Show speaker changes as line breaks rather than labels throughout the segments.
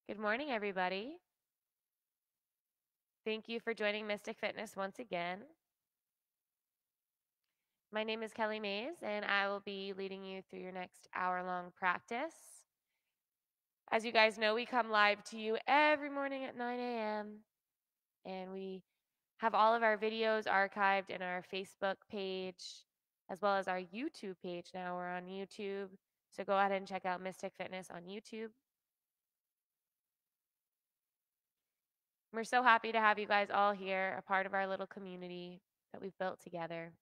Good morning, everybody. Thank you for joining Mystic Fitness once again. My name is Kelly Mays, and I will be leading you through your next hour-long practice. As you guys know, we come live to you every morning at 9 a.m., and we have all of our videos archived in our Facebook page, as well as our YouTube page. Now we're on YouTube, so go ahead and check out Mystic Fitness on YouTube. We're so happy to have you guys all here, a part of our little community that we've built together.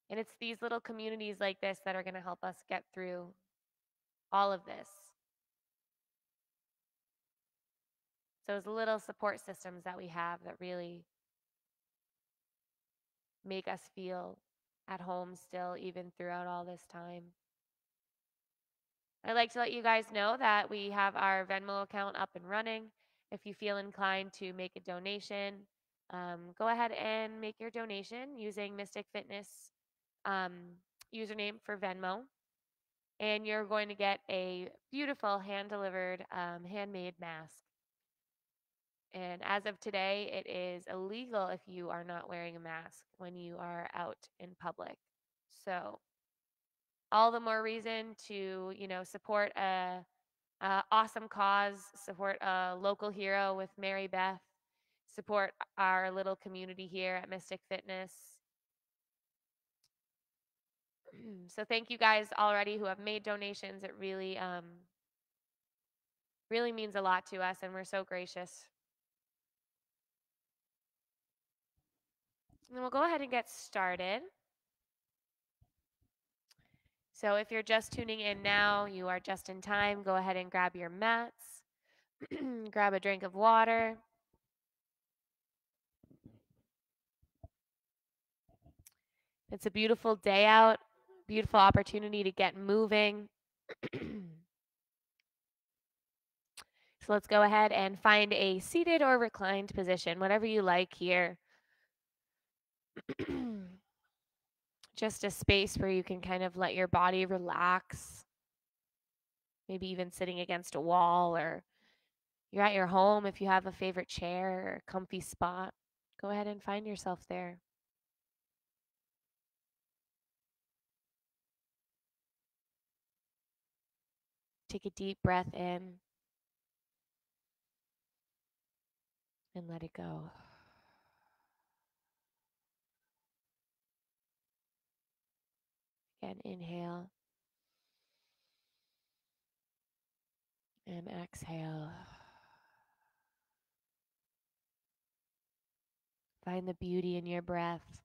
And it's these little communities like this that are going to help us get through all of this. So those little support systems that we have that really make us feel at home still, even throughout all this time. I'd like to let you guys know that we have our Venmo account up and running. If you feel inclined to make a donation, go ahead and make your donation using Mystic Fitness username for Venmo. And you're going to get a beautiful hand-delivered, handmade mask. And as of today, it is illegal if you are not wearing a mask when you are out in public. So all the more reason to, support a awesome cause, support a local hero with Mary Beth, support our little community here at Mystic Fitness. So thank you guys already who have made donations. It really, really means a lot to us, and we're so gracious. And we'll go ahead and get started. So if you're just tuning in now, you are just in time. Go ahead and grab your mats, grab a drink of water. It's a beautiful day out, beautiful opportunity to get moving. So let's go ahead and find a seated or reclined position, whatever you like here. Just a space where you can kind of let your body relax. Maybe even sitting against a wall, or you're at your home if you have a favorite chair or a comfy spot. Go ahead and find yourself there. Take a deep breath in and let it go. Again, inhale and exhale. Find the beauty in your breath,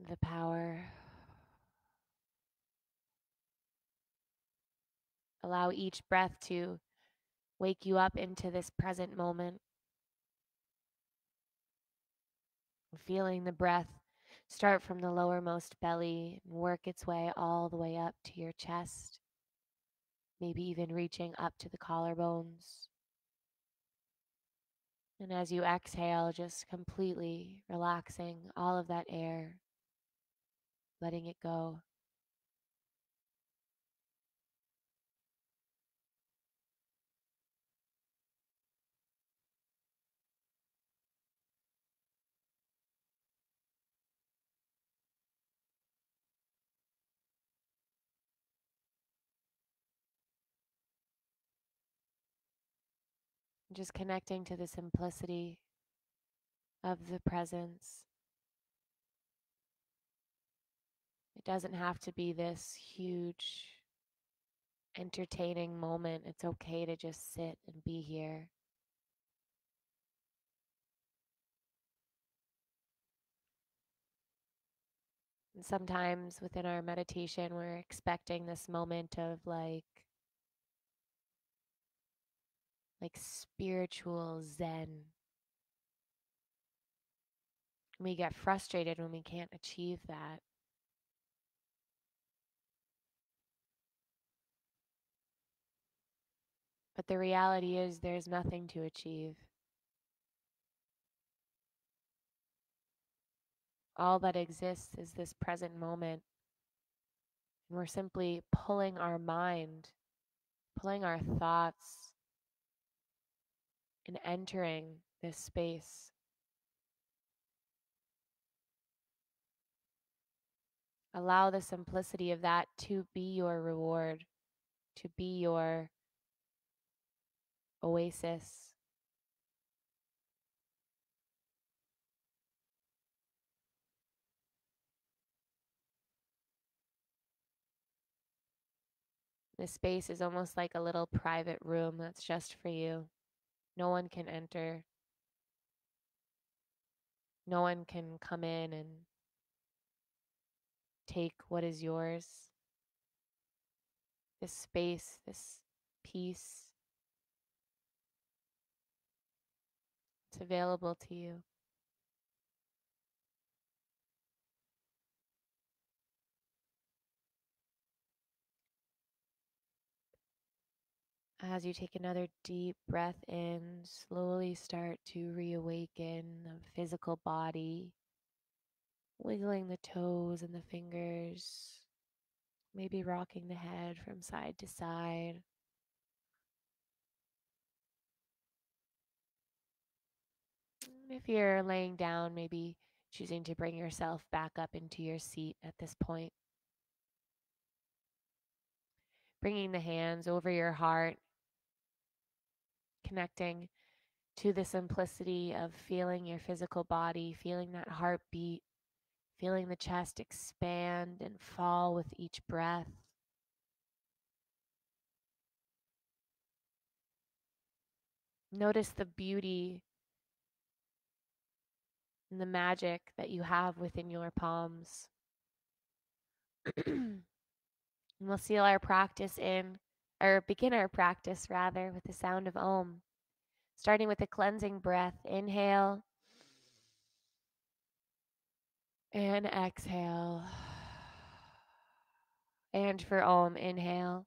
the power. Allow each breath to wake you up into this present moment. Feeling the breath start from the lowermost belly and work its way all the way up to your chest, maybe even reaching up to the collarbones. And as you exhale, just completely relaxing all of that air, letting it go. Just connecting to the simplicity of the presence. It doesn't have to be this huge, entertaining moment. It's okay to just sit and be here. And sometimes within our meditation, we're expecting this moment of like spiritual zen. We get frustrated when we can't achieve that. But the reality is there's nothing to achieve. All that exists is this present moment. And we're simply pulling our mind, pulling our thoughts, and entering this space. Allow the simplicity of that to be your reward, to be your oasis. This space is almost like a little private room that's just for you. No one can enter. No one can come in and take what is yours. This space, this peace, it's available to you. As you take another deep breath in, slowly start to reawaken the physical body, wiggling the toes and the fingers, maybe rocking the head from side to side. If you're laying down, maybe choosing to bring yourself back up into your seat at this point. Bringing the hands over your heart, connecting to the simplicity of feeling your physical body, feeling that heartbeat, feeling the chest expand and fall with each breath. Notice the beauty and the magic that you have within your palms. And we'll seal our practice in, or begin our practice rather, with the sound of Om. Starting with a cleansing breath. Inhale and exhale. And for Om, inhale.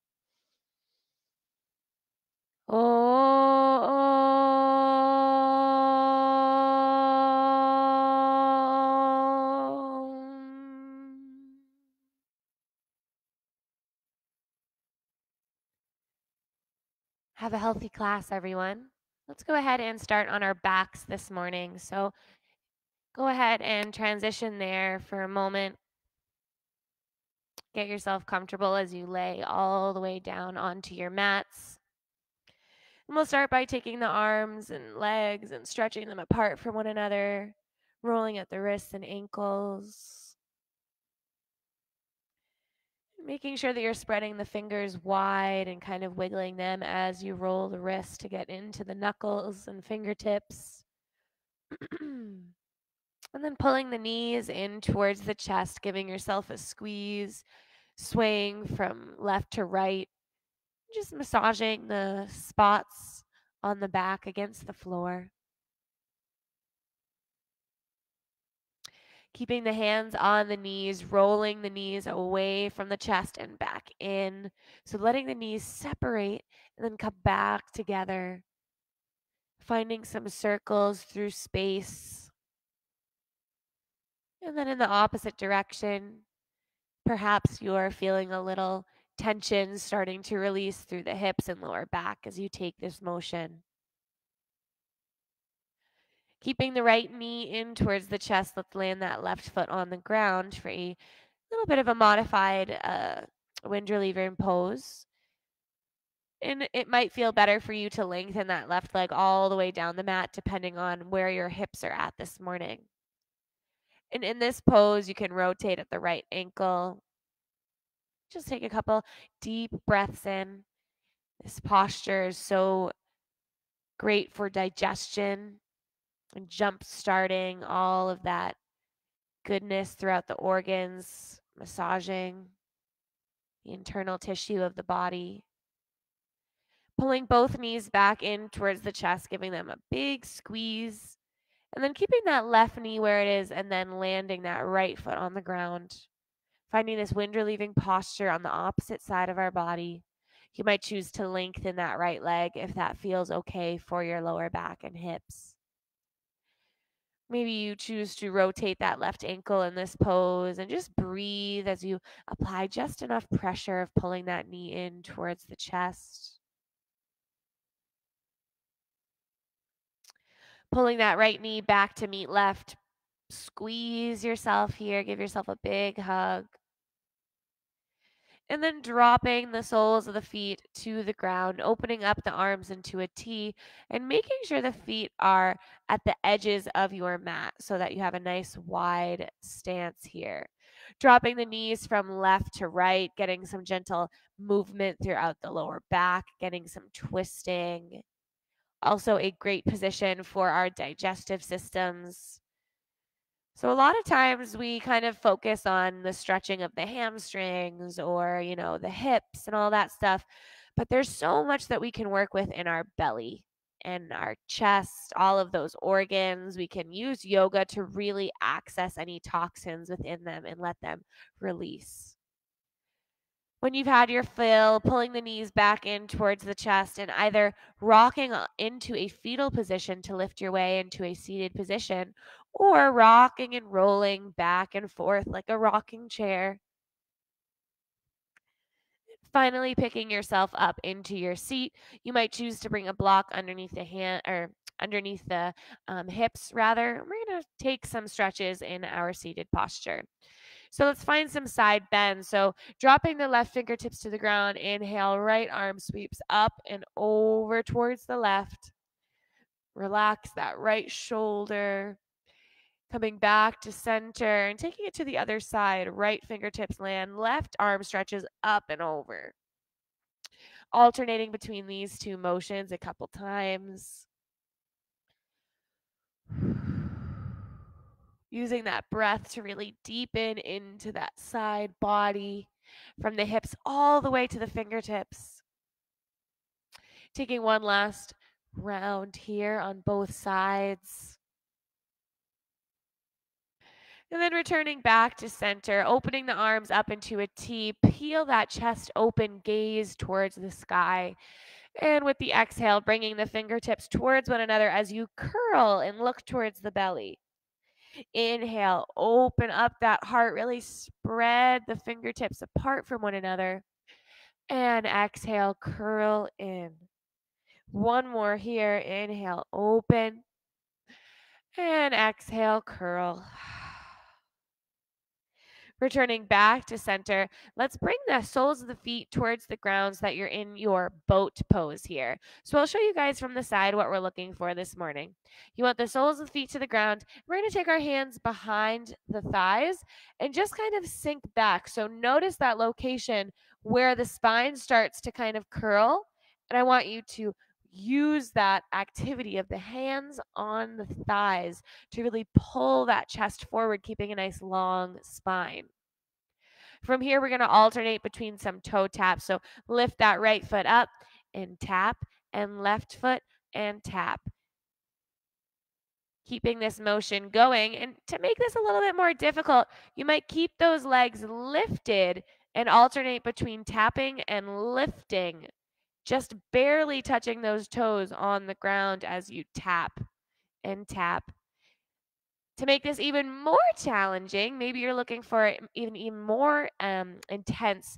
Have a healthy class, everyone. Let's go ahead and start on our backs this morning. So go ahead and transition there for a moment. Get yourself comfortable as you lay all the way down onto your mats. And we'll start by taking the arms and legs and stretching them apart from one another, rolling at the wrists and ankles. Making sure that you're spreading the fingers wide and kind of wiggling them as you roll the wrists to get into the knuckles and fingertips. And then pulling the knees in towards the chest, giving yourself a squeeze, swaying from left to right, just massaging the spots on the back against the floor. Keeping the hands on the knees, rolling the knees away from the chest and back in. So letting the knees separate and then come back together. Finding some circles through space. And then in the opposite direction, perhaps you're feeling a little tension starting to release through the hips and lower back as you take this motion. Keeping the right knee in towards the chest, let's land that left foot on the ground for a little bit of a modified wind reliever pose. And it might feel better for you to lengthen that left leg all the way down the mat depending on where your hips are at this morning. And in this pose, you can rotate at the right ankle. Just take a couple deep breaths in. This posture is so great for digestion and jump starting all of that goodness throughout the organs, massaging the internal tissue of the body. Pulling both knees back in towards the chest, giving them a big squeeze, and then keeping that left knee where it is and then landing that right foot on the ground. Finding this wind relieving posture on the opposite side of our body. You might choose to lengthen that right leg if that feels okay for your lower back and hips. Maybe you choose to rotate that left ankle in this pose and just breathe as you apply just enough pressure of pulling that knee in towards the chest. Pulling that right knee back to meet left. Squeeze yourself here. Give yourself a big hug. And then dropping the soles of the feet to the ground, opening up the arms into a T, and making sure the feet are at the edges of your mat so that you have a nice wide stance here. Dropping the knees from left to right, getting some gentle movement throughout the lower back, getting some twisting. Also, a great position for our digestive systems. So a lot of times we kind of focus on the stretching of the hamstrings or, the hips and all that stuff. But there's so much that we can work with in our belly and our chest, all of those organs. We can use yoga to really access any toxins within them and let them release. When you've had your fill, pulling the knees back in towards the chest and either rocking into a fetal position to lift your way into a seated position or rocking and rolling back and forth like a rocking chair. Finally, picking yourself up into your seat. You might choose to bring a block underneath the hand or underneath the hips, rather. We're going to take some stretches in our seated posture. So let's find some side bends. So dropping the left fingertips to the ground, inhale, right arm sweeps up and over towards the left. Relax that right shoulder. Coming back to center and taking it to the other side. Right fingertips land, left arm stretches up and over. Alternating between these two motions a couple times. Using that breath to really deepen into that side body from the hips all the way to the fingertips. Taking one last round here on both sides. And then returning back to center, opening the arms up into a T, peel that chest open, gaze towards the sky. And with the exhale, bringing the fingertips towards one another as you curl and look towards the belly. Inhale, open up that heart, really spread the fingertips apart from one another. And exhale, curl in. One more here. Inhale, open. And exhale, curl. Returning back to center, let's bring the soles of the feet towards the ground so that you're in your boat pose here. So I'll show you guys from the side what we're looking for this morning. You want the soles of the feet to the ground. We're going to take our hands behind the thighs and just kind of sink back. So notice that location where the spine starts to kind of curl. And I want you to use that activity of the hands on the thighs to really pull that chest forward, keeping a nice long spine. From here, we're going to alternate between some toe taps. So lift that right foot up and tap, and left foot and tap. Keeping this motion going. And to make this a little bit more difficult, you might keep those legs lifted and alternate between tapping and lifting, just barely touching those toes on the ground as you tap and tap. To make this even more challenging, maybe you're looking for even more intense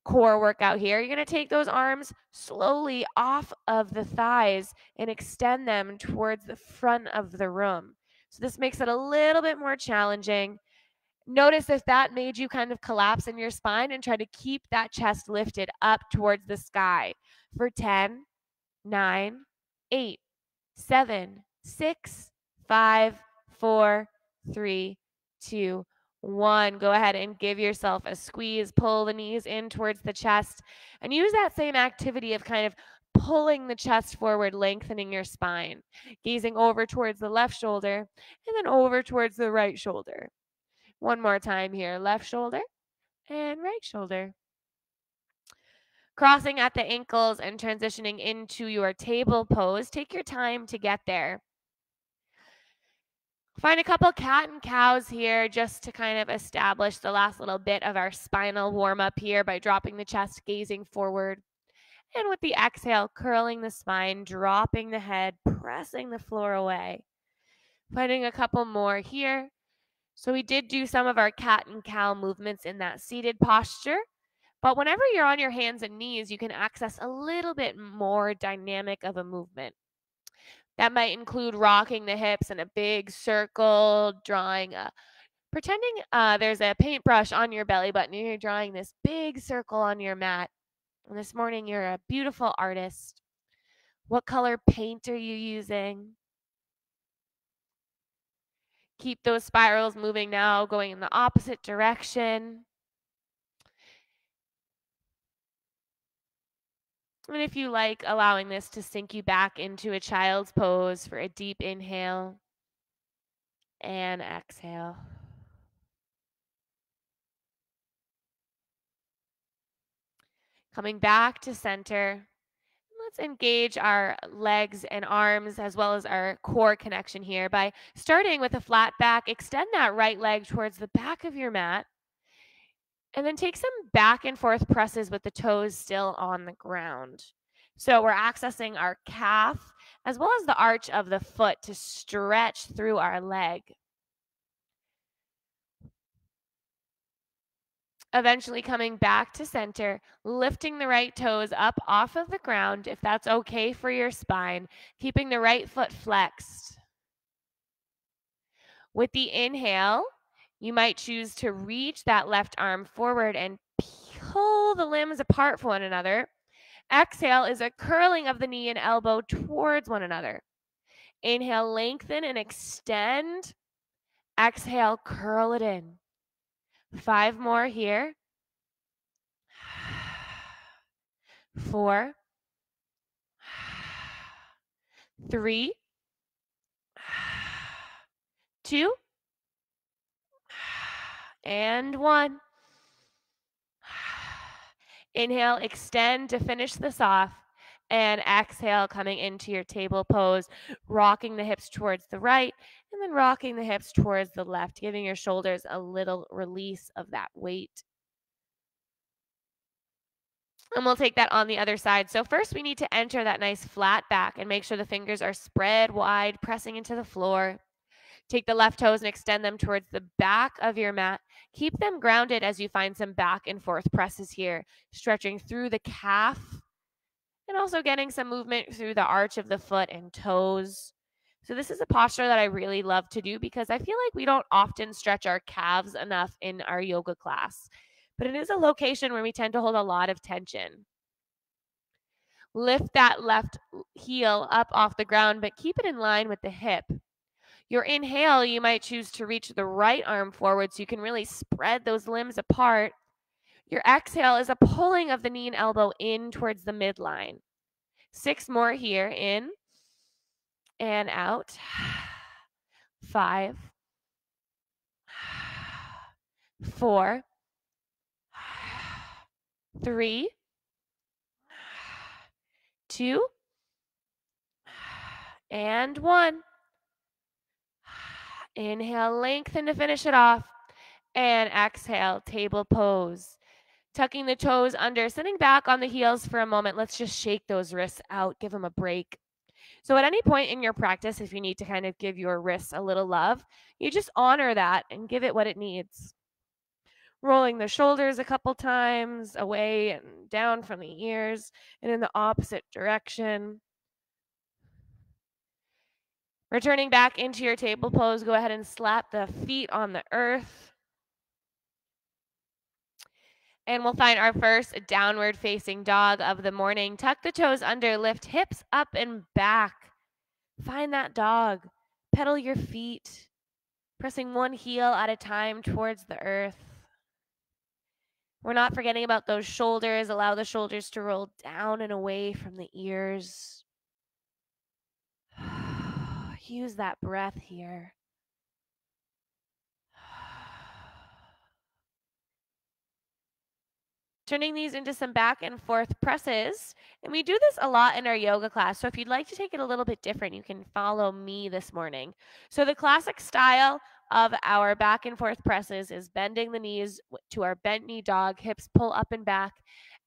core workout here. You're going to take those arms slowly off of the thighs and extend them towards the front of the room. So this makes it a little bit more challenging. Notice if that made you kind of collapse in your spine, and try to keep that chest lifted up towards the sky for 10, 9, 8, 7, 6, 5, 4, 3, 2, 1. Go ahead and give yourself a squeeze. Pull the knees in towards the chest and use that same activity of kind of pulling the chest forward, lengthening your spine, gazing over towards the left shoulder and then over towards the right shoulder. One more time here. Left shoulder and right shoulder. Crossing at the ankles and transitioning into your table pose. Take your time to get there. Find a couple cat and cows here just to kind of establish the last little bit of our spinal warm up here by dropping the chest, gazing forward. And with the exhale, curling the spine, dropping the head, pressing the floor away. Finding a couple more here. So we did do some of our cat and cow movements in that seated posture. But whenever you're on your hands and knees, you can access a little bit more dynamic of a movement. That might include rocking the hips in a big circle, pretending there's a paintbrush on your belly button and you're drawing this big circle on your mat. And this morning, you're a beautiful artist. What color paint are you using? Keep those spirals moving now, going in the opposite direction. And if you like, allowing this to sink you back into a child's pose for a deep inhale and exhale. Coming back to center. Let's engage our legs and arms as well as our core connection here by starting with a flat back. Extend that right leg towards the back of your mat. And then take some back and forth presses with the toes still on the ground. So we're accessing our calf as well as the arch of the foot to stretch through our leg. Eventually coming back to center, lifting the right toes up off of the ground if that's okay for your spine, keeping the right foot flexed. With the inhale, you might choose to reach that left arm forward and pull the limbs apart from one another. Exhale is a curling of the knee and elbow towards one another. Inhale, lengthen and extend. Exhale, curl it in. 5 more here. 4, 3, 2, and 1. Inhale, extend to finish this off. And exhale, coming into your table pose, rocking the hips towards the right, and then rocking the hips towards the left, giving your shoulders a little release of that weight. And we'll take that on the other side. So first we need to enter that nice flat back and make sure the fingers are spread wide, pressing into the floor. Take the left toes and extend them towards the back of your mat. Keep them grounded as you find some back and forth presses here, stretching through the calf and also getting some movement through the arch of the foot and toes. So this is a posture that I really love to do because I feel like we don't often stretch our calves enough in our yoga class, but it is a location where we tend to hold a lot of tension. Lift that left heel up off the ground, but keep it in line with the hip. Your inhale, you might choose to reach the right arm forward so you can really spread those limbs apart. Your exhale is a pulling of the knee and elbow in towards the midline. 6 more here, in and out. 5, 4, 3, 2, and 1. Inhale, lengthen to finish it off. And exhale, table pose. Tucking the toes under, sitting back on the heels for a moment. Let's just shake those wrists out, give them a break. So at any point in your practice, if you need to kind of give your wrists a little love, you just honor that and give it what it needs. Rolling the shoulders a couple times away and down from the ears and in the opposite direction. Returning back into your table pose, go ahead and slap the feet on the earth. And we'll find our first downward facing dog of the morning. Tuck the toes under, lift hips up and back. Find that dog. Pedal your feet, pressing one heel at a time towards the earth. We're not forgetting about those shoulders. Allow the shoulders to roll down and away from the ears. Use that breath here. Turning these into some back and forth presses. And we do this a lot in our yoga class. So if you'd like to take it a little bit different, you can follow me this morning. So the classic style of our back and forth presses is bending the knees to our bent knee dog, hips pull up and back,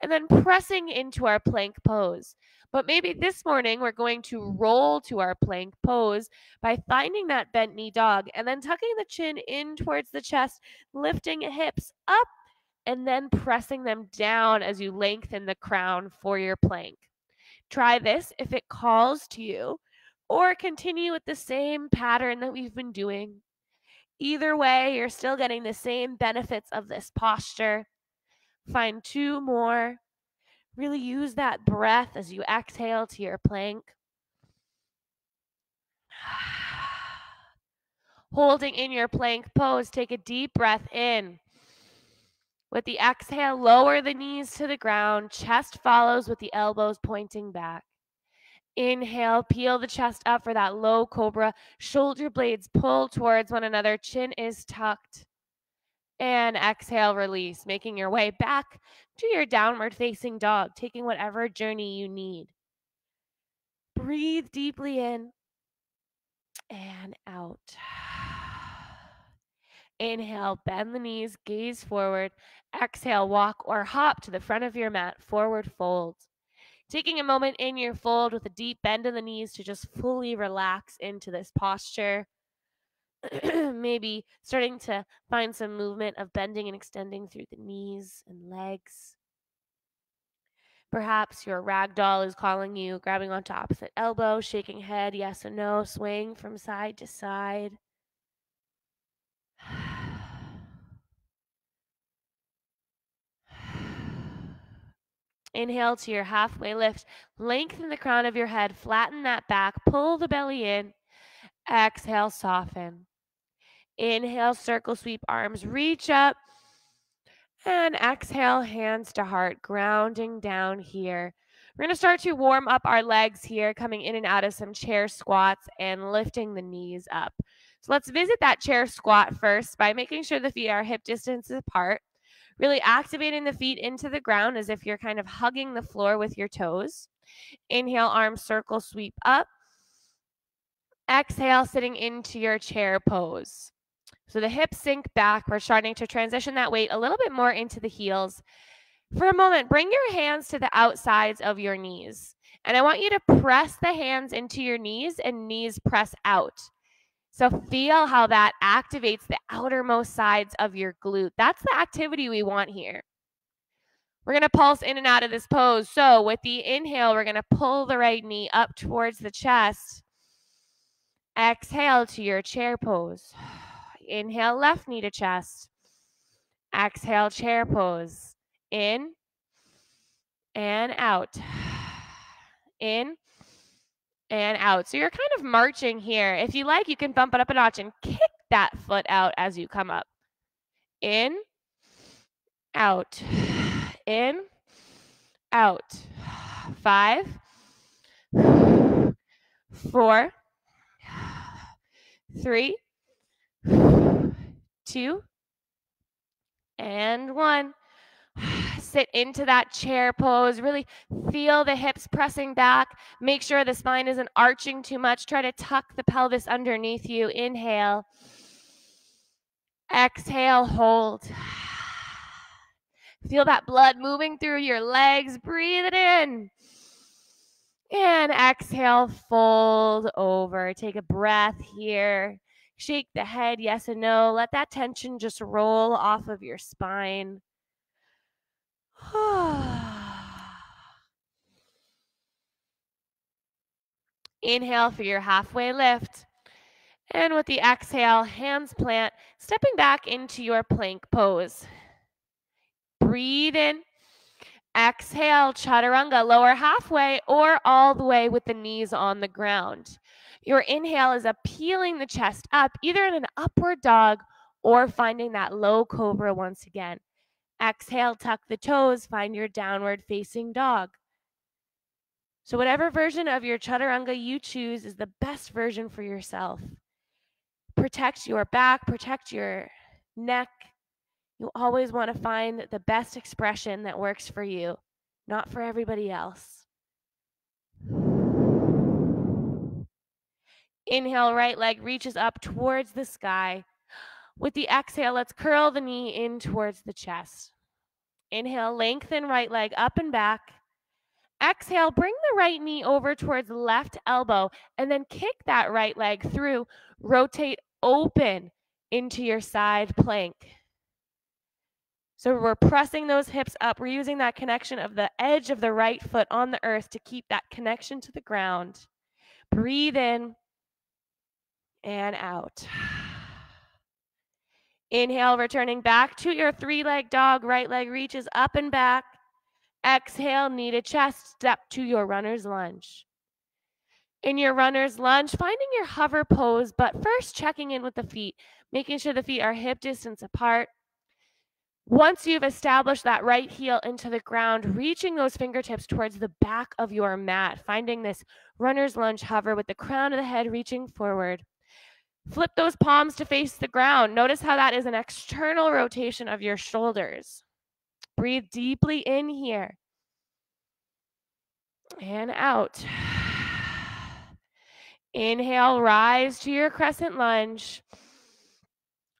and then pressing into our plank pose. But maybe this morning we're going to roll to our plank pose by finding that bent knee dog and then tucking the chin in towards the chest, lifting hips up, and then pressing them down as you lengthen the crown for your plank. Try this if it calls to you, or continue with the same pattern that we've been doing. Either way, you're still getting the same benefits of this posture. Find 2 more. Really use that breath as you exhale to your plank. Holding in your plank pose, take a deep breath in. With the exhale, lower the knees to the ground. Chest follows with the elbows pointing back. Inhale, peel the chest up for that low cobra. Shoulder blades pull towards one another. Chin is tucked. And exhale, release, making your way back to your downward facing dog, taking whatever journey you need. Breathe deeply in and out. Inhale, bend the knees, gaze forward. Exhale, walk or hop to the front of your mat, forward fold. Taking a moment in your fold with a deep bend in the knees to just fully relax into this posture. Maybe starting to find some movement of bending and extending through the knees and legs. Perhaps your ragdoll is calling you, grabbing onto opposite elbow, shaking head, yes or no, swaying from side to side. Inhale to your halfway lift. Lengthen the crown of your head. Flatten that back. Pull the belly in. Exhale, soften. Inhale, circle sweep arms. Reach up. And exhale, hands to heart. Grounding down here. We're going to start to warm up our legs here, coming in and out of some chair squats and lifting the knees up. So let's visit that chair squat first by making sure the feet are hip distance apart. Really activating the feet into the ground as if you're kind of hugging the floor with your toes. Inhale, arms circle, sweep up. Exhale, sitting into your chair pose. So the hips sink back. We're starting to transition that weight a little bit more into the heels. For a moment, bring your hands to the outsides of your knees. And I want you to press the hands into your knees and knees press out. So feel how that activates the outermost sides of your glute. That's the activity we want here. We're going to pulse in and out of this pose. So with the inhale, we're going to pull the right knee up towards the chest. Exhale to your chair pose. Inhale, left knee to chest. Exhale, chair pose. In and out. In and out. So you're kind of marching here. If you like, you can bump it up a notch and kick that foot out as you come up. In, out. In, out. 5, 4, 3, 2, and 1. Sit into that chair pose. Really feel the hips pressing back. Make sure the spine isn't arching too much. Try to tuck the pelvis underneath you. Inhale. Exhale, hold. Feel that blood moving through your legs. Breathe it in. And exhale, fold over. Take a breath here. Shake the head, yes and no. Let that tension just roll off of your spine. Inhale for your halfway lift. And with the exhale, hands plant, stepping back into your plank pose. Breathe in. Exhale, chaturanga, lower halfway or all the way with the knees on the ground. Your inhale is peeling the chest up, either in an upward dog or finding that low cobra once again. Exhale, tuck the toes, find your downward facing dog. So whatever version of your chaturanga you choose is the best version for yourself. Protect your back, protect your neck. You always want to find the best expression that works for you, not for everybody else. Inhale, right leg reaches up towards the sky. With the exhale, let's curl the knee in towards the chest. Inhale, lengthen right leg up and back. Exhale, bring the right knee over towards left elbow and then kick that right leg through. Rotate open into your side plank. So we're pressing those hips up. We're using that connection of the edge of the right foot on the earth to keep that connection to the ground. Breathe in and out. Inhale, returning back to your three-leg dog. Right leg reaches up and back. Exhale, knee to chest, step to your runner's lunge. In your runner's lunge, finding your hover pose, but first checking in with the feet, making sure the feet are hip distance apart. Once you've established that right heel into the ground, reaching those fingertips towards the back of your mat, finding this runner's lunge hover with the crown of the head reaching forward. Flip those palms to face the ground. Notice how that is an external rotation of your shoulders. Breathe deeply in here and out. Inhale, rise to your crescent lunge.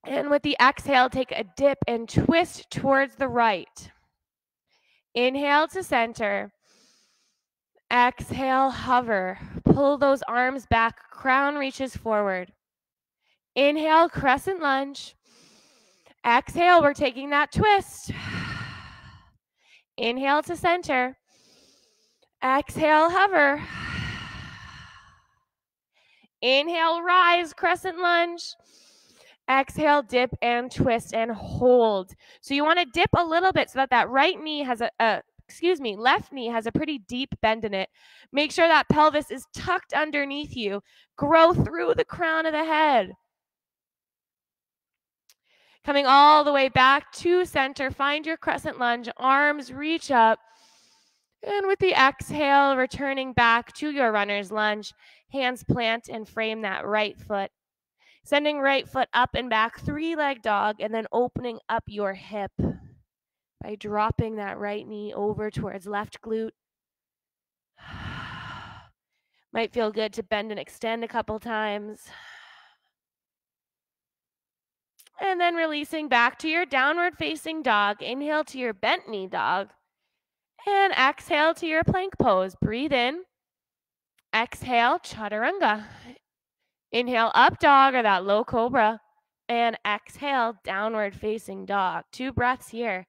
And with the exhale, take a dip and twist towards the right. Inhale to center. Exhale, hover. Pull those arms back, crown reaches forward. Inhale, crescent lunge. Exhale, we're taking that twist. Inhale to center. Exhale, hover. Inhale, rise, crescent lunge. Exhale, dip and twist and hold. So you want to dip a little bit so that that right knee has left knee has a pretty deep bend in it. Make sure that pelvis is tucked underneath you. Grow through the crown of the head. Coming all the way back to center, find your crescent lunge, arms reach up. And with the exhale, returning back to your runner's lunge, hands plant and frame that right foot. Sending right foot up and back, three-leg dog, and then opening up your hip by dropping that right knee over towards left glute. Might feel good to bend and extend a couple times. And then releasing back to your downward facing dog. Inhale to your bent knee dog. And exhale to your plank pose. Breathe in. Exhale, chaturanga. Inhale, up dog or that low cobra. And exhale, downward facing dog. 2 breaths here.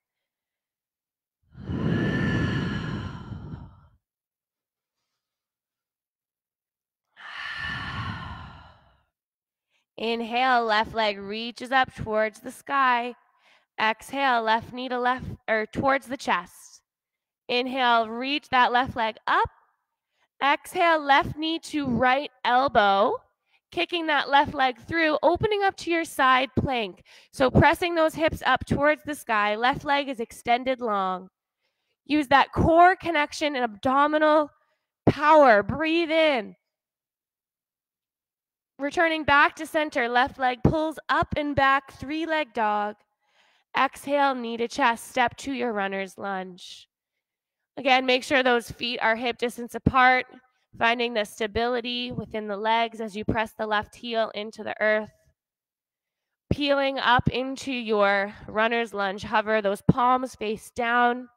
Inhale, left leg reaches up towards the sky. Exhale, left knee to left or towards the chest. Inhale, reach that left leg up. Exhale, left knee to right elbow. Kicking that left leg through, opening up to your side plank. So pressing those hips up towards the sky. Left leg is extended long. Use that core connection and abdominal power. Breathe in. Returning back to center, left leg pulls up and back, 3-leg dog. Exhale, knee to chest, step to your runner's lunge. Again, make sure those feet are hip distance apart, finding the stability within the legs as you press the left heel into the earth. Peeling up into your runner's lunge, hover, those palms face down,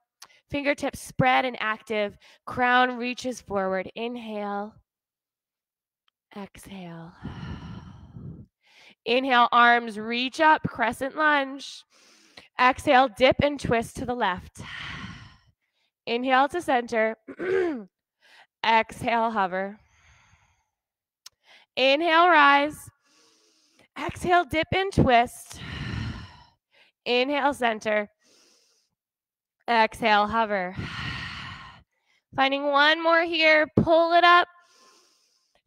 fingertips spread and active, crown reaches forward. Inhale. Exhale. Inhale, arms reach up, crescent lunge. Exhale, dip and twist to the left. Inhale to center. Exhale, hover. Inhale, rise. Exhale, dip and twist. Inhale, center. Exhale, hover. Finding one more here. Pull it up.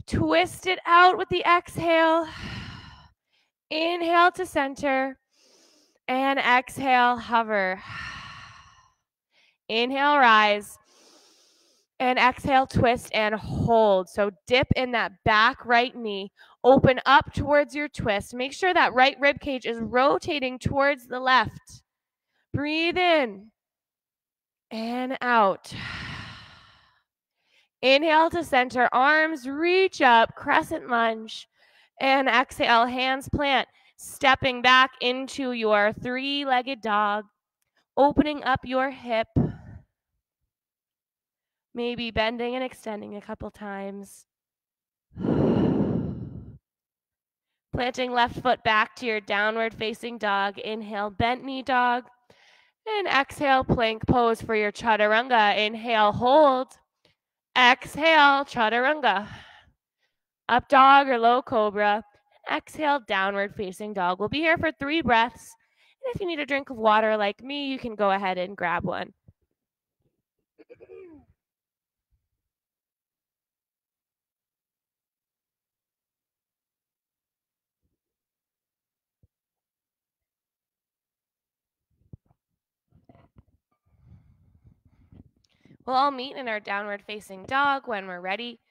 Twist it out with the exhale. Inhale to center. And exhale, hover. Inhale, rise. And exhale, twist and hold. So dip in that back right knee. Open up towards your twist. Make sure that right rib cage is rotating towards the left. Breathe in and out. Inhale to center, arms reach up, crescent lunge, and exhale, hands plant, stepping back into your 3-legged dog. Opening up your hip, maybe bending and extending a couple times. Planting left foot back to your downward facing dog. Inhale, bent knee dog. And exhale, plank pose for your chaturanga. Inhale, hold. Exhale, chaturanga. Up dog or low cobra. Exhale, downward facing dog. We'll be here for 3 breaths. And if you need a drink of water like me, you can go ahead and grab one. We'll all meet in our downward facing dog when we're ready,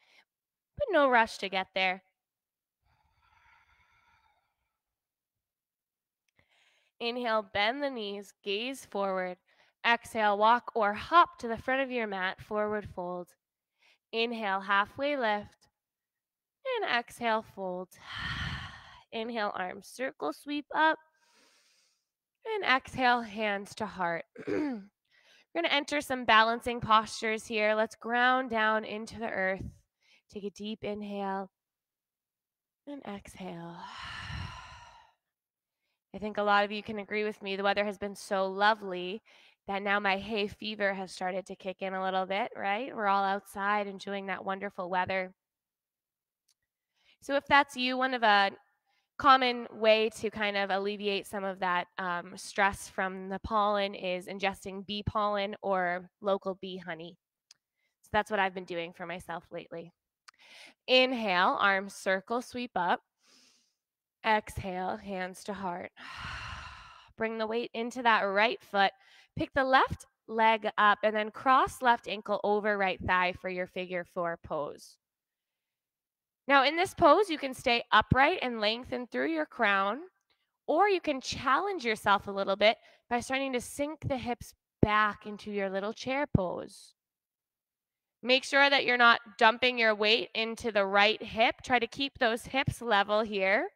but no rush to get there. Inhale, bend the knees, gaze forward. Exhale, walk or hop to the front of your mat, forward fold. Inhale, halfway lift. And exhale, fold. Inhale, arms circle, sweep up. And exhale, hands to heart. We're going to enter some balancing postures here. Let's ground down into the earth. Take a deep inhale and exhale. I think a lot of you can agree with me. The weather has been so lovely that now my hay fever has started to kick in a little bit, right? We're all outside enjoying that wonderful weather. So if that's you, one of a common way to kind of alleviate some of that stress from the pollen is ingesting bee pollen or local bee honey. So that's what I've been doing for myself lately. Inhale, arms circle, sweep up. Exhale, hands to heart. Bring the weight into that right foot. Pick the left leg up and then cross left ankle over right thigh for your figure 4 pose. Now in this pose, you can stay upright and lengthen through your crown, or you can challenge yourself a little bit by starting to sink the hips back into your little chair pose. Make sure that you're not dumping your weight into the right hip. Try to keep those hips level here.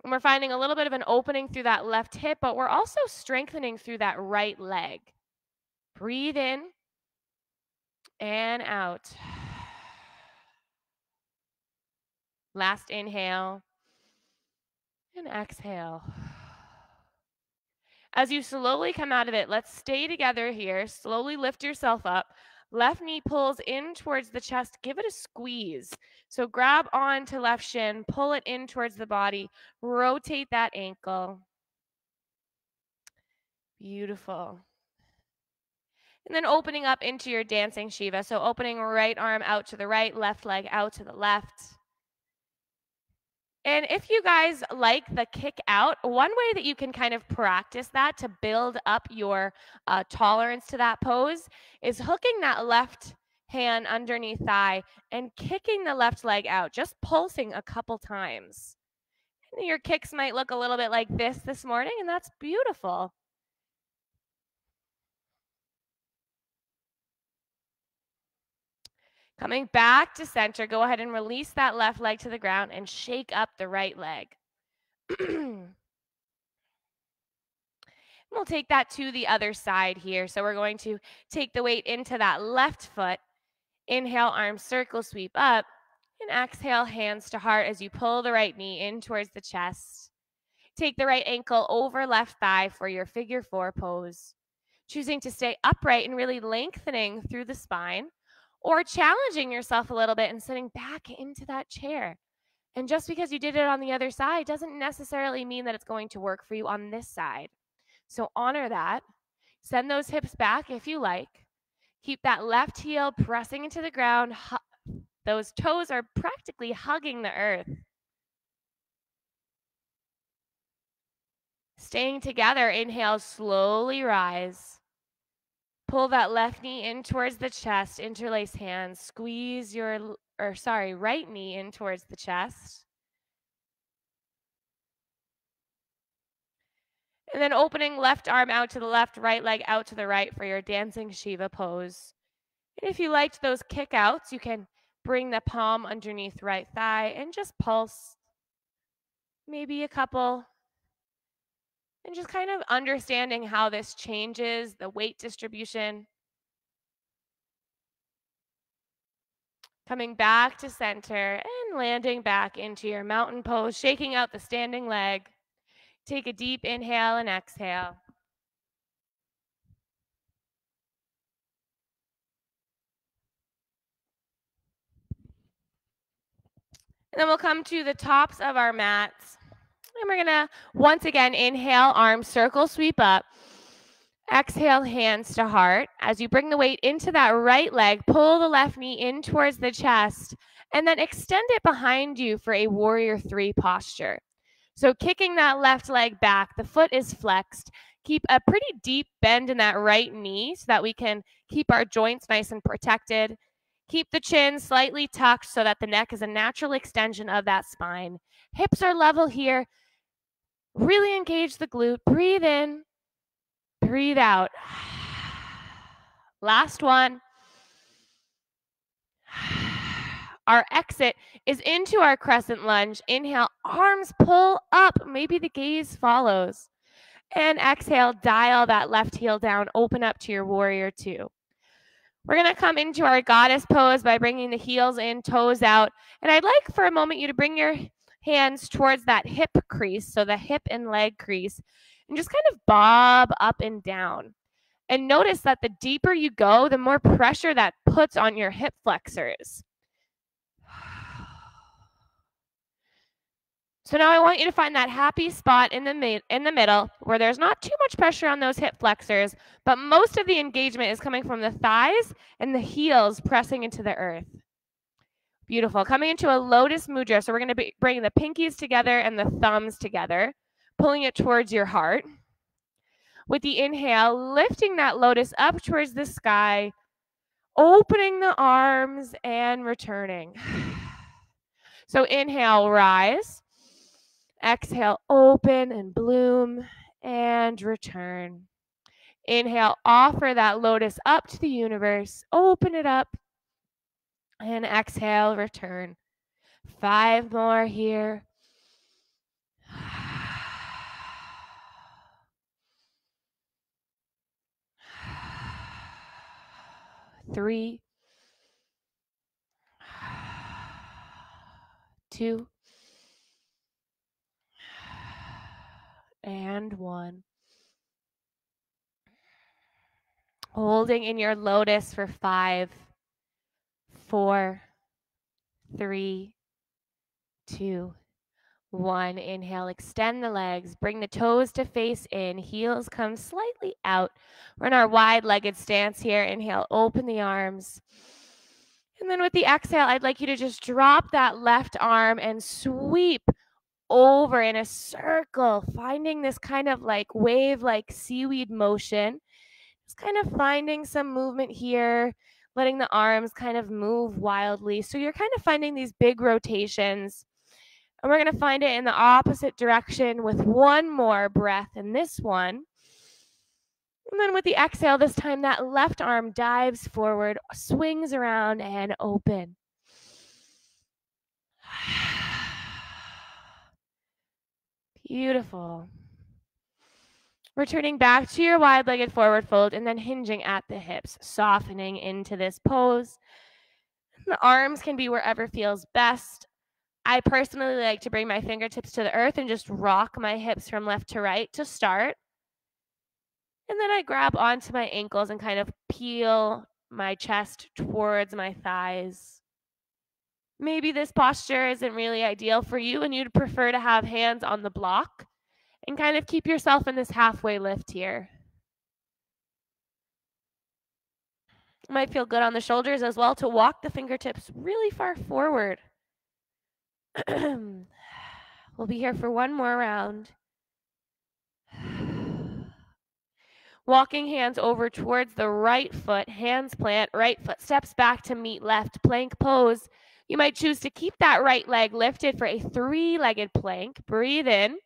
And we're finding a little bit of an opening through that left hip, but we're also strengthening through that right leg. Breathe in and out. Last inhale and exhale. As you slowly come out of it, let's stay together here. Slowly lift yourself up. Left knee pulls in towards the chest. Give it a squeeze. So grab onto left shin, pull it in towards the body. Rotate that ankle. Beautiful. And then opening up into your dancing Shiva. So opening right arm out to the right, left leg out to the left. And if you guys like the kick out, one way that you can kind of practice that to build up your tolerance to that pose is hooking that left hand underneath thigh and kicking the left leg out, just pulsing a couple times. And your kicks might look a little bit like this morning, and that's beautiful. Coming back to center, go ahead and release that left leg to the ground and shake up the right leg. We'll take that to the other side here. So we're going to take the weight into that left foot. Inhale, arms circle, sweep up. And exhale, hands to heart as you pull the right knee in towards the chest. Take the right ankle over left thigh for your figure 4 pose. Choosing to stay upright and really lengthening through the spine, or challenging yourself a little bit and sitting back into that chair. And just because you did it on the other side doesn't necessarily mean that it's going to work for you on this side. So honor that. Send those hips back if you like. Keep that left heel pressing into the ground. Those toes are practically hugging the earth. Staying together, inhale, slowly rise. Pull that left knee in towards the chest, interlace hands, squeeze your, right knee in towards the chest. And then opening left arm out to the left, right leg out to the right for your dancing Shiva pose. And if you liked those kick outs, you can bring the palm underneath right thigh and just pulse maybe a couple And just kind of understanding how this changes the weight distribution. Coming back to center and landing back into your mountain pose, shaking out the standing leg. Take a deep inhale and exhale. And then we'll come to the tops of our mats. And we're going to, once again, inhale, arms circle, sweep up. Exhale, hands to heart. As you bring the weight into that right leg, pull the left knee in towards the chest, and then extend it behind you for a warrior 3 posture. So kicking that left leg back, the foot is flexed. Keep a pretty deep bend in that right knee so that we can keep our joints nice and protected. Keep the chin slightly tucked so that the neck is a natural extension of that spine. Hips are level here. Really engage the glute. Breathe in. Breathe out. Last one. Our exit is into our crescent lunge. Inhale, arms pull up. Maybe the gaze follows. And exhale, dial that left heel down. Open up to your warrior 2. We're going to come into our goddess pose by bringing the heels in, toes out. And I'd like for a moment you to bring your hands towards that hip crease, so the hip and leg crease, and just kind of bob up and down. And notice that the deeper you go, the more pressure that puts on your hip flexors. So now I want you to find that happy spot in the middle where there's not too much pressure on those hip flexors, but most of the engagement is coming from the thighs and the heels pressing into the earth. Beautiful. Coming into a lotus mudra. So we're going to be bringing the pinkies together and the thumbs together, pulling it towards your heart. With the inhale, lifting that lotus up towards the sky, opening the arms and returning. So inhale, rise. Exhale, open and bloom and return. Inhale, offer that lotus up to the universe. Open it up. And exhale, return. 5 more here. 3, 2, and 1. Holding in your lotus for 5, 4, 3, 2, 1. Inhale, extend the legs, bring the toes to face in, heels come slightly out. We're in our wide-legged stance here. Inhale, open the arms. And then with the exhale, I'd like you to just drop that left arm and sweep over in a circle, finding this kind of like wave-like seaweed motion. Just kind of finding some movement here, letting the arms kind of move wildly. So you're kind of finding these big rotations. And we're going to find it in the opposite direction with one more breath in this one. And then with the exhale, this time that left arm dives forward, swings around, and open. Beautiful. Returning back to your wide-legged forward fold and then hinging at the hips, softening into this pose. The arms can be wherever feels best. I personally like to bring my fingertips to the earth and just rock my hips from left to right to start. And then I grab onto my ankles and kind of peel my chest towards my thighs. Maybe this posture isn't really ideal for you and you'd prefer to have hands on the block and kind of keep yourself in this halfway lift here. It might feel good on the shoulders as well to walk the fingertips really far forward. We'll be here for one more round. Walking hands over towards the right foot, hands plant, right foot steps back to meet left, plank pose. You might choose to keep that right leg lifted for a 3-legged plank. Breathe in.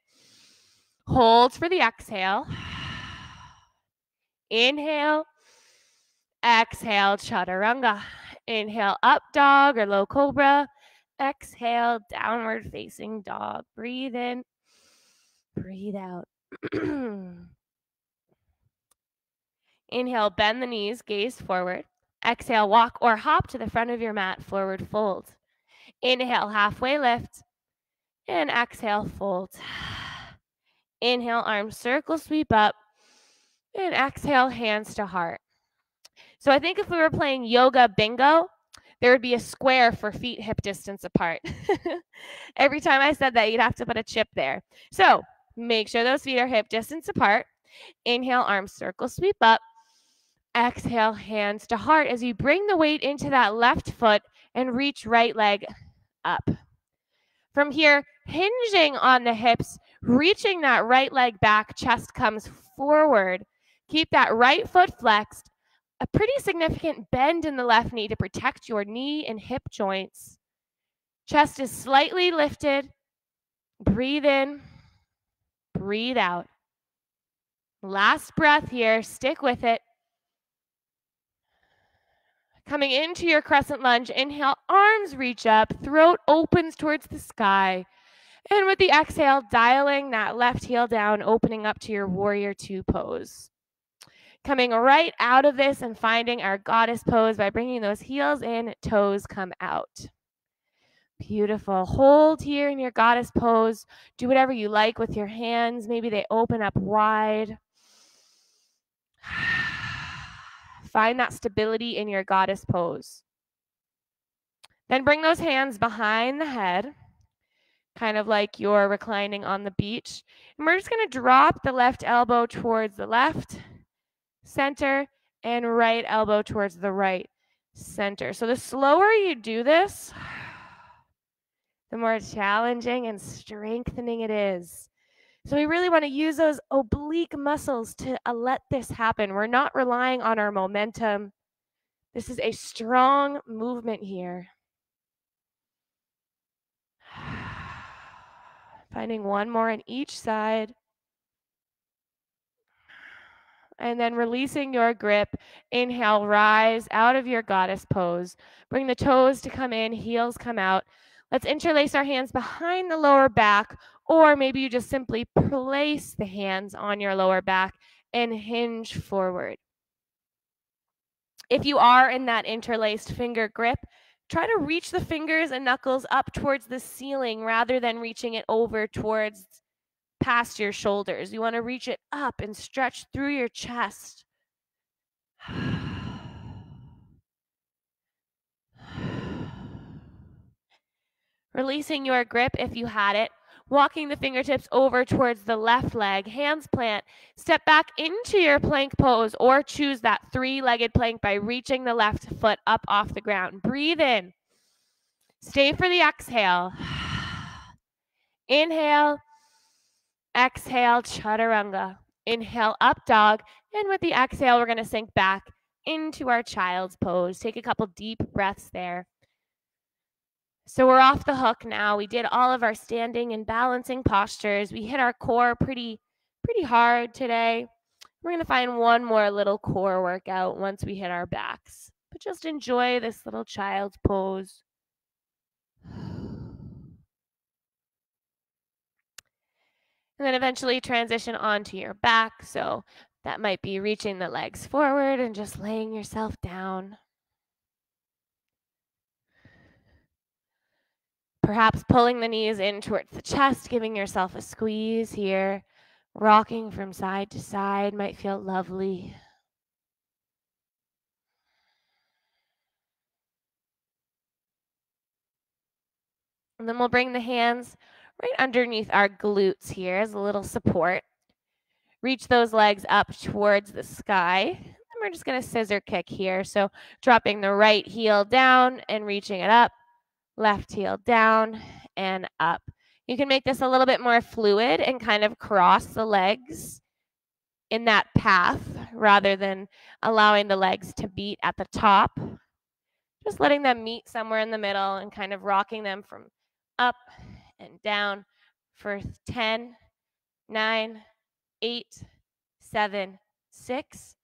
Hold for the exhale. Inhale. Exhale, chaturanga. Inhale, up dog or low cobra. Exhale, downward facing dog. Breathe in. Breathe out. Inhale, bend the knees, gaze forward. Exhale, walk or hop to the front of your mat, forward fold. Inhale, halfway lift. And exhale, fold. Inhale, arms circle, sweep up. And exhale, hands to heart. So I think if we were playing yoga bingo, there would be a square for feet hip distance apart. Every time I said that, you'd have to put a chip there. So make sure those feet are hip distance apart. Inhale, arms circle, sweep up. Exhale, hands to heart as you bring the weight into that left foot and reach right leg up. From here, hinging on the hips, reaching that right leg back, chest comes forward. Keep that right foot flexed. A pretty significant bend in the left knee to protect your knee and hip joints. Chest is slightly lifted. Breathe in, breathe out. Last breath here, stick with it. Coming into your crescent lunge, inhale, arms reach up, throat opens towards the sky. And with the exhale, dialing that left heel down, opening up to your warrior two pose. Coming right out of this and finding our goddess pose by bringing those heels in, toes come out. Beautiful. Hold here in your goddess pose. Do whatever you like with your hands. Maybe they open up wide. Find that stability in your goddess pose. Then bring those hands behind the head, kind of like you're reclining on the beach. And we're just going to drop the left elbow towards the left center and right elbow towards the right center. So the slower you do this, the more challenging and strengthening it is. So we really want to use those oblique muscles to let this happen. We're not relying on our momentum. This is a strong movement here. Finding one more on each side. And then releasing your grip. Inhale, rise out of your goddess pose. Bring the toes to come in, heels come out. Let's interlace our hands behind the lower back, or maybe you just simply place the hands on your lower back and hinge forward. If you are in that interlaced finger grip, try to reach the fingers and knuckles up towards the ceiling rather than reaching it over towards past your shoulders. You want to reach it up and stretch through your chest. Releasing your grip if you had it. Walking the fingertips over towards the left leg, hands plant. Step back into your plank pose or choose that three-legged plank by reaching the left foot up off the ground. Breathe in. Stay for the exhale. Inhale. Exhale, chaturanga. Inhale, up dog. And with the exhale, we're going to sink back into our child's pose. Take a couple deep breaths there. So we're off the hook now. We did all of our standing and balancing postures. We hit our core pretty hard today. We're going to find one more little core workout once we hit our backs. But just enjoy this little child's pose. And then eventually transition onto your back. So that might be reaching the legs forward and just laying yourself down. Perhaps pulling the knees in towards the chest, giving yourself a squeeze here. Rocking from side to side might feel lovely. And then we'll bring the hands right underneath our glutes here as a little support. Reach those legs up towards the sky. And we're just going to scissor kick here. So dropping the right heel down and reaching it up. Left heel down and up. You can make this a little bit more fluid and kind of cross the legs in that path rather than allowing the legs to beat at the top. Just letting them meet somewhere in the middle and kind of rocking them from up and down for 10, 9, 8, 7, 6,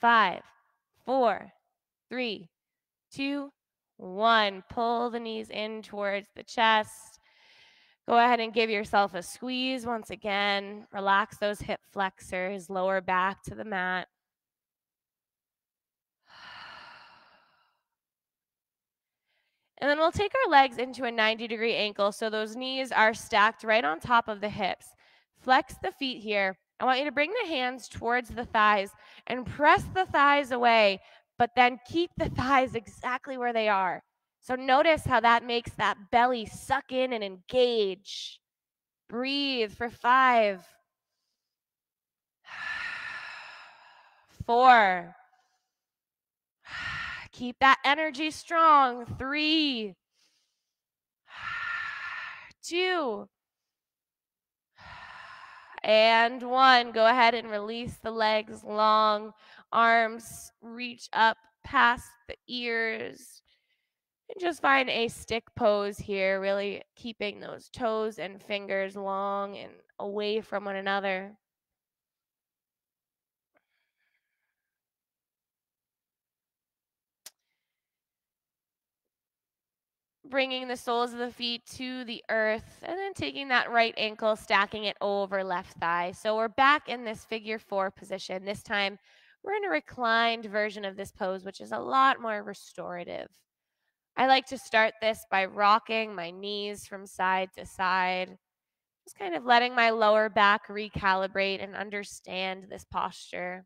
5, 4, 3, 2, 1. Pull the knees in towards the chest. Go ahead and give yourself a squeeze once again. Relax those hip flexors, lower back to the mat. And then we'll take our legs into a 90-degree ankle so those knees are stacked right on top of the hips. Flex the feet here. I want you to bring the hands towards the thighs and press the thighs away, but then keep the thighs exactly where they are. So notice how that makes that belly suck in and engage. Breathe for 5, 4. Keep that energy strong. 3, 2, and 1. Go ahead and release the legs long. Arms reach up past the ears. And just find a stick pose here, really keeping those toes and fingers long and away from one another. Bringing the soles of the feet to the earth and then taking that right ankle, stacking it over left thigh. So we're back in this figure 4 position. This time we're in a reclined version of this pose, which is a lot more restorative. I like to start this by rocking my knees from side to side, just kind of letting my lower back recalibrate and understand this posture.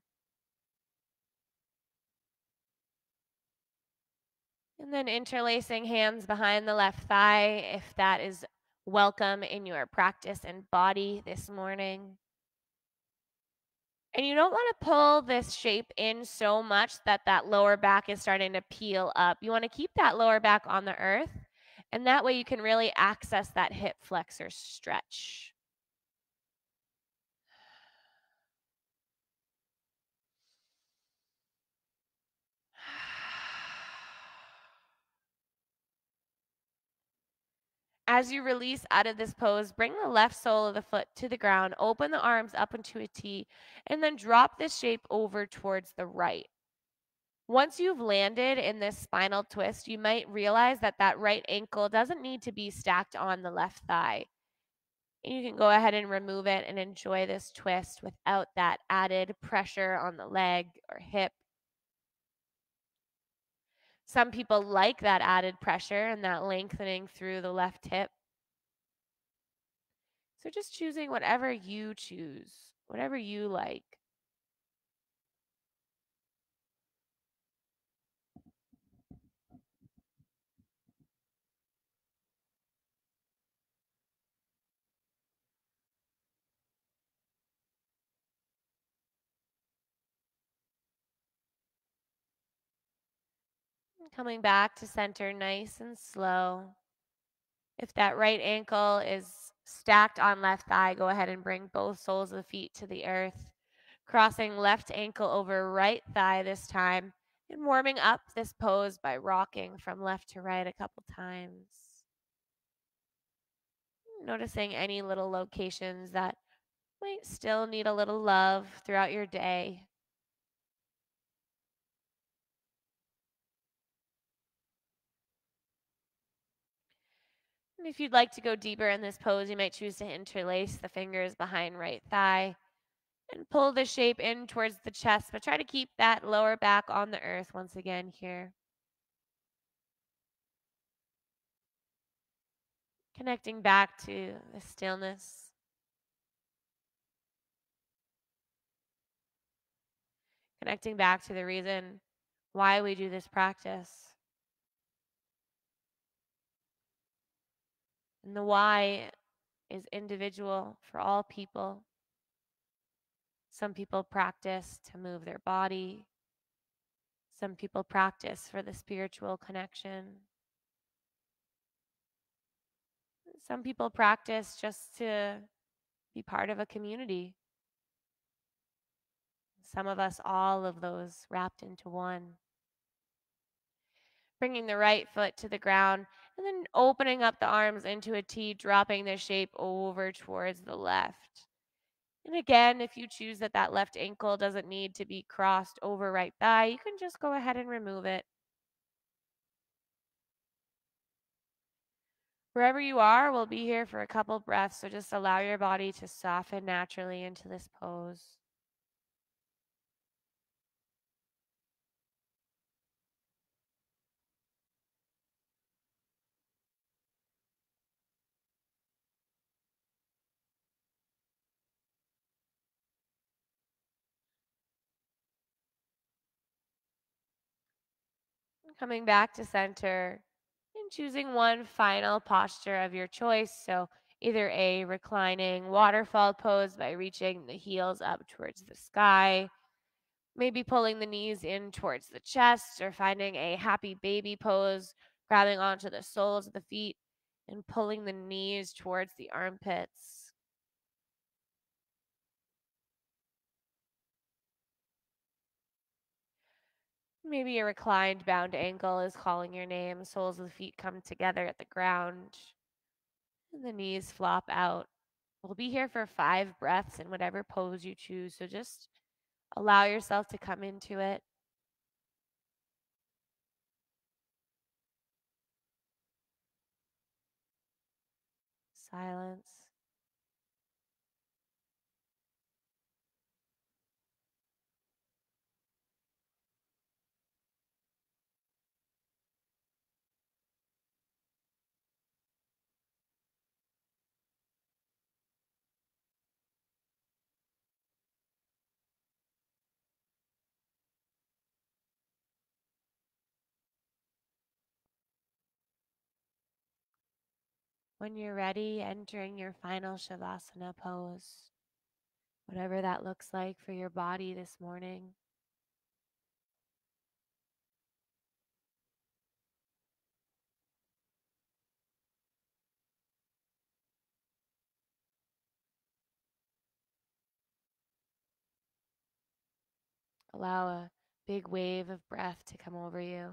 And then interlacing hands behind the left thigh if that is welcome in your practice and body this morning. And you don't want to pull this shape in so much that that lower back is starting to peel up. You want to keep that lower back on the earth, and that way you can really access that hip flexor stretch. As you release out of this pose, bring the left sole of the foot to the ground, open the arms up into a T, and then drop this shape over towards the right. Once you've landed in this spinal twist, you might realize that that right ankle doesn't need to be stacked on the left thigh. And you can go ahead and remove it and enjoy this twist without that added pressure on the leg or hip. Some people like that added pressure and that lengthening through the left hip. So just choosing whatever you choose, whatever you like. Coming back to center nice and slow. If that right ankle is stacked on left thigh, go ahead and bring both soles of the feet to the earth. Crossing left ankle over right thigh this time and warming up this pose by rocking from left to right a couple times. Noticing any little locations that might still need a little love throughout your day. And if you'd like to go deeper in this pose, you might choose to interlace the fingers behind right thigh and pull the shape in towards the chest, but try to keep that lower back on the earth once again here. Connecting back to the stillness. Connecting back to the reason why we do this practice. And the why is individual for all people. Some people practice to move their body. Some people practice for the spiritual connection. Some people practice just to be part of a community. Some of us, all of those wrapped into one. Bringing the right foot to the ground and then opening up the arms into a T, dropping the shape over towards the left. And again, if you choose that that left ankle doesn't need to be crossed over right thigh, you can just go ahead and remove it. Wherever you are, we'll be here for a couple breaths, so just allow your body to soften naturally into this pose. Coming back to center and choosing one final posture of your choice. So, either a reclining waterfall pose by reaching the heels up towards the sky, maybe pulling the knees in towards the chest, or finding a happy baby pose, grabbing onto the soles of the feet and pulling the knees towards the armpits. Maybe a reclined bound ankle is calling your name. Soles of the feet come together at the ground and the knees flop out. We'll be here for 5 breaths in whatever pose you choose. So just allow yourself to come into it. Silence. When you're ready, entering your final Shavasana pose, whatever that looks like for your body this morning. Allow a big wave of breath to come over you.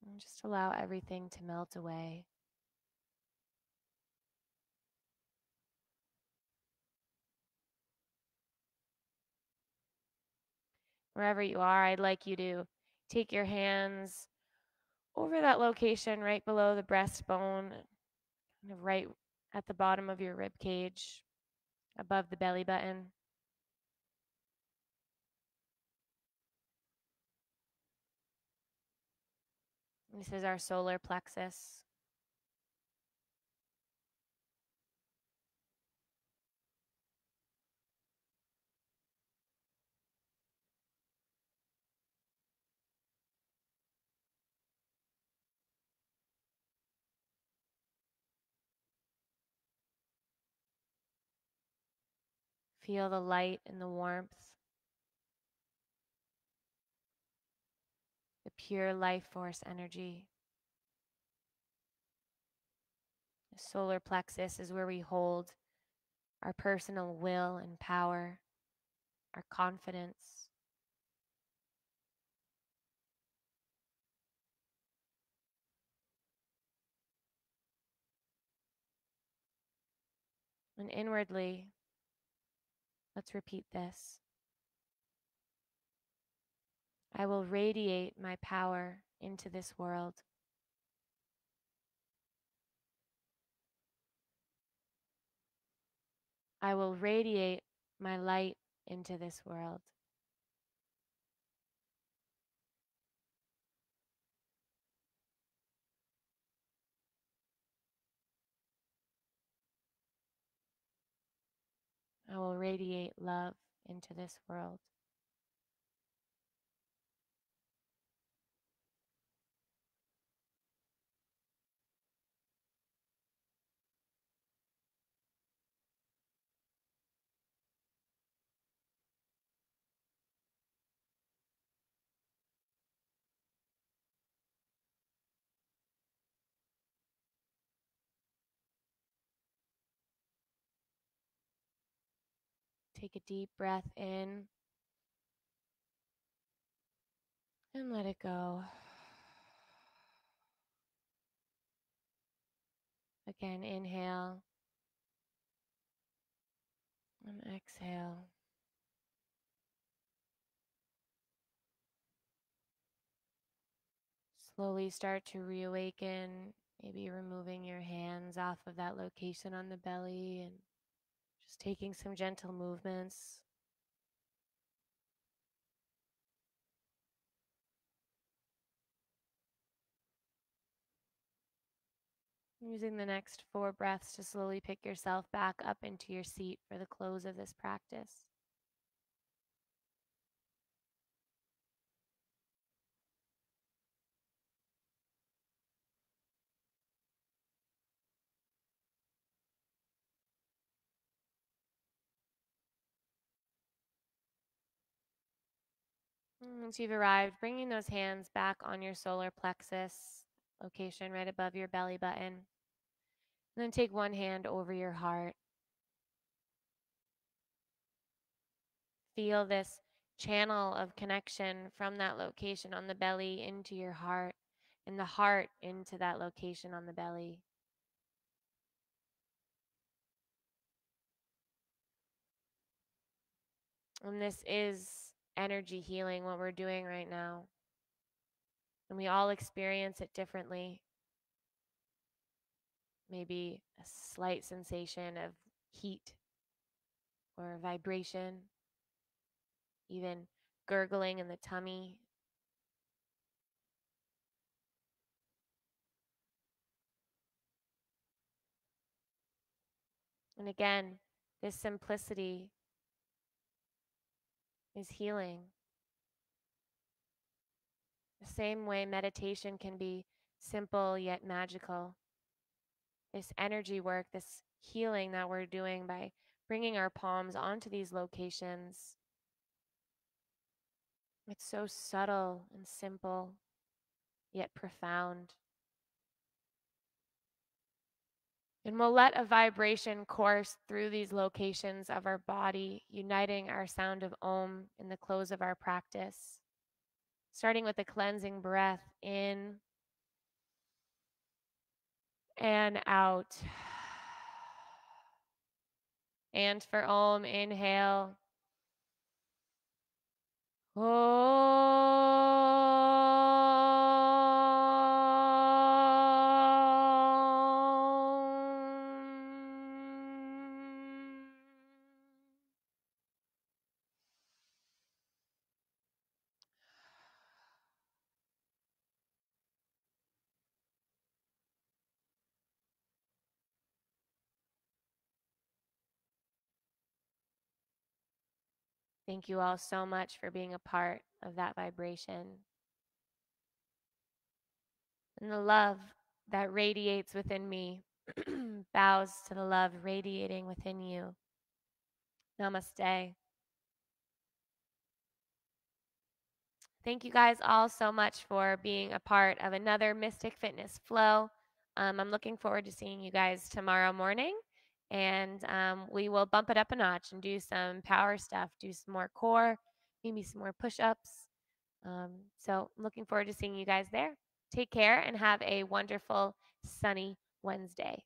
And just allow everything to melt away. Wherever you are, I'd like you to take your hands over that location right below the breastbone, kind of right at the bottom of your rib cage, above the belly button. This is our solar plexus. Feel the light and the warmth, the pure life force energy. The solar plexus is where we hold our personal will and power, our confidence. And inwardly, let's repeat this. I will radiate my power into this world. I will radiate my light into this world. I will radiate love into this world. Take a deep breath in and let it go. Again, inhale and exhale. Slowly start to reawaken, maybe removing your hands off of that location on the belly and just taking some gentle movements. Using the next 4 breaths to slowly pick yourself back up into your seat for the close of this practice. Once you've arrived, bringing those hands back on your solar plexus, location right above your belly button. And then take one hand over your heart. Feel this channel of connection from that location on the belly into your heart, and the heart into that location on the belly. And this is energy healing, what we're doing right now. And we all experience it differently. Maybe a slight sensation of heat or vibration, even gurgling in the tummy. And again, this simplicity is healing. The same way meditation can be simple yet magical. This energy work, this healing that we're doing by bringing our palms onto these locations, it's so subtle and simple yet profound. And we'll let a vibration course through these locations of our body, uniting our sound of Om in the close of our practice. Starting with a cleansing breath in and out. And for Om, inhale. Thank you all so much for being a part of that vibration. And the love that radiates within me bows to the love radiating within you. Namaste. Thank you guys all so much for being a part of another Mystic Fitness Flow. I'm looking forward to seeing you guys tomorrow morning. And we will bump it up a notch and do some power stuff, do some more core, maybe some more push ups. So I'm looking forward to seeing you guys there. Take care and have a wonderful, sunny Wednesday.